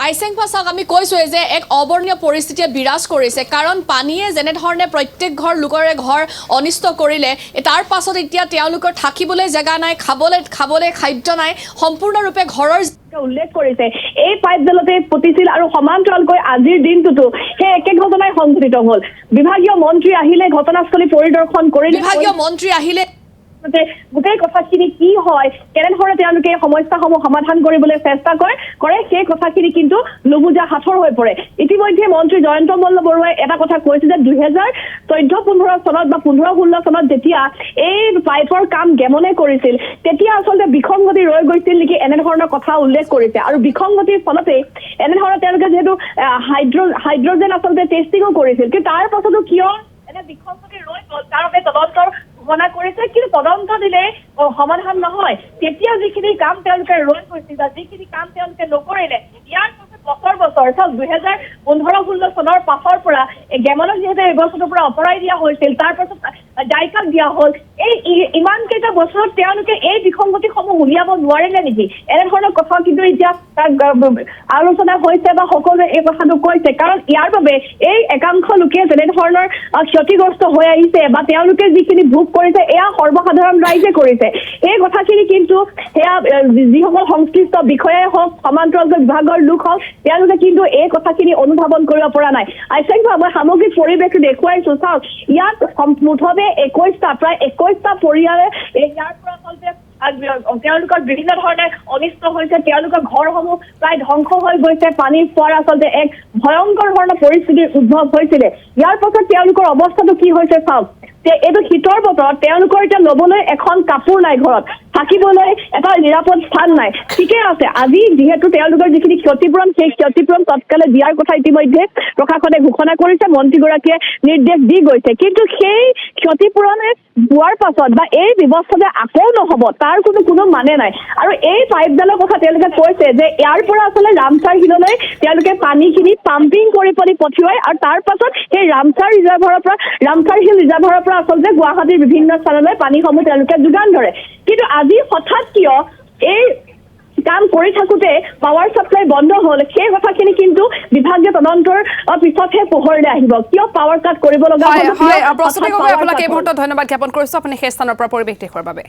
আইচেংপা চাওক আমি কৈছোৱে যে এক অবৰ্ণীয় পৰিস্থিতিয়ে বিৰাজ কৰিছে কাৰণ পানীয়ে যেনেধৰণে প্ৰত্যেক ঘৰ লোকৰে ঘৰ অনিষ্ট কৰিলে তাৰ পাছত এতিয়া তেওঁলোকৰ থাকিবলৈ জেগা নাই খাবলৈ খাদ্য নাই সম্পূৰ্ণৰূপে ঘৰৰ উল্লেখ কৰিছে এই পাইপডালতে পুতিছিল আৰু সমান্তৰালকৈ আজিৰ দিনটোতো সেই একে ঘটনাই সংঘটিত হ'ল বিভাগীয় মন্ত্ৰী আহিলে ঘটনাস্থলী পৰিদৰ্শন কৰিলে বিভাগীয় মন্ত্ৰী আহিলে গোটেই কথাখিনি কি হয় কেনেধৰণে তেওঁলোকে সমস্যাসমূহ সমাধান কৰিবলৈ চেষ্টা কৰে সেই কথাখিনি কিন্তু নুবুজা হাতৰ হৈ পৰে ইতিমধ্যে মন্ত্ৰী জয়ন্ত মল্ল বৰুৱাই এটা কথা কৈছে যে 2014-15 চনত বা 15-16 চনত যেতিয়া এই পাইপৰ কাম গেমনে কৰিছিল তেতিয়া আচলতে বিসংগতি ৰৈ গৈছিল নেকি এনেধৰণৰ কথা উল্লেখ কৰিছে আৰু বিসংগতিৰ ফলতে এনেধৰণৰ তেওঁলোকে যেহেতু হাইড্ৰজেন আচলতে টেষ্টিঙো কৰিছিল কিন্তু তাৰ পাছতো কিয় এনে বিসংগতি ৰৈ গ'ল তাৰ বাবে তদন্তৰ ঘোষণা কৰিছে কিন্তু তদন্ত দিলে সমাধান নহয় তেতিয়া যিখিনি কাম তেওঁলোকে ৰৈ গৈছিল বা যিখিনি কাম তেওঁলোকে নকৰিলে ইয়াৰ বছৰ 2015-16 চনৰ পাছৰ পৰা গেমনক যিহেতু এই বছৰৰ পৰা অপৰাই দিয়া হৈছিল তাৰ পাছত ডাইকাক দিয়া হ'ল এই ইমান কেইটা বছৰত তেওঁলোকে এই বিসংগতিসমূহ উলিয়াব নোৱাৰিলে নেকি এনেধৰণৰ কথা কিন্তু এতিয়া আলোচনা হৈছে বা সকলোৱে এই কথাটো কৈছে কাৰণ ইয়াৰ বাবে এই একাংশ লোকে যেনেধৰণৰ ক্ষতিগ্ৰস্ত হৈ আহিছে বা তেওঁলোকে যিখিনি ভোগ কৰিছে এয়া সৰ্বসাধাৰণ ৰাইজে কৰিছে এই কথাখিনি কিন্তু সেয়া যিসকল সংশ্লিষ্ট বিষয়াই হওক সমান্তৰাল বিভাগৰ লোক হওক তেওঁলোকে কিন্তু এই কথাখিনি অনুধাৱন কৰিব পৰা নাই আইচেংপা মই সামগ্ৰিক পৰিৱেশটো দেখুৱাইছো চাওক ইয়াত মুঠতে 21টা প্ৰায় 21টা পৰিয়ালে ইয়াৰ পৰা আচলতে তেওঁলোকৰ বিভিন্ন ধৰণে অনিষ্ট হৈছে তেওঁলোকৰ ঘৰসমূহ প্ৰায় ধ্বংস হৈ গৈছে পানীৰ পোৱাৰ আচলতে এক ভয়ংকৰ ধৰণৰ পৰিস্থিতিৰ উদ্ভৱ হৈছিলে ইয়াৰ পাছত তেওঁলোকৰ অৱস্থাটো কি হৈছে চাওক এইটো শীতৰ বতৰত তেওঁলোকৰ এতিয়া ল'বলৈ এখন কাপোৰ নাই ঘৰত থাকিবলৈ এটা নিৰাপদ স্থান নাই ঠিকে আছে আজি যিহেতু তেওঁলোকৰ যিখিনি ক্ষতিপূৰণ সেই ক্ষতিপূৰণ তৎকালে দিয়াৰ কথা ইতিমধ্যে প্ৰশাসনে ঘোষণা কৰিছে মন্ত্ৰীগৰাকীয়ে নিৰ্দেশ দি গৈছে কিন্তু সেই ক্ষতিপূৰণে পোৱাৰ পাছত বা এই ব্যৱস্থাতে আকৌ নহ'ব তাৰ কোনো মানে নাই আৰু এই পাইপডালৰ কথা তেওঁলোকে কৈছে যে ইয়াৰ পৰা আচলতে ৰামচাৰ হিললৈ তেওঁলোকে পানীখিনি পাম্পিং কৰি পঠিয়াই আৰু তাৰ পাছত সেই ৰামচাৰ হিল ৰিজাৰ্ভাৰৰ পৰা আচলতে গুৱাহাটীৰ বিভিন্ন স্থানলৈ পানীসমূহ তেওঁলোকে যোগান ধৰে কিন্তু আজি হঠাৎ কিয় এই কাম কৰি থাকোঁতে পাৱাৰ ছাপ্লাই বন্ধ হ'ল সেই কথাখিনি কিন্তু বিভাগীয় তদন্তৰ পিছতহে পোহৰলৈ আহিব কিয় পাৱাৰ কাট কৰিব লগা হ'ল প্ৰস্তুতি কৰি আপোনাক এই মুহূৰ্তত ধন্যবাদ জ্ঞাপন কৰিছোঁ আপুনি সেই স্থানৰ পৰা পৰিৱেশ দেখুৱাৰ বাবে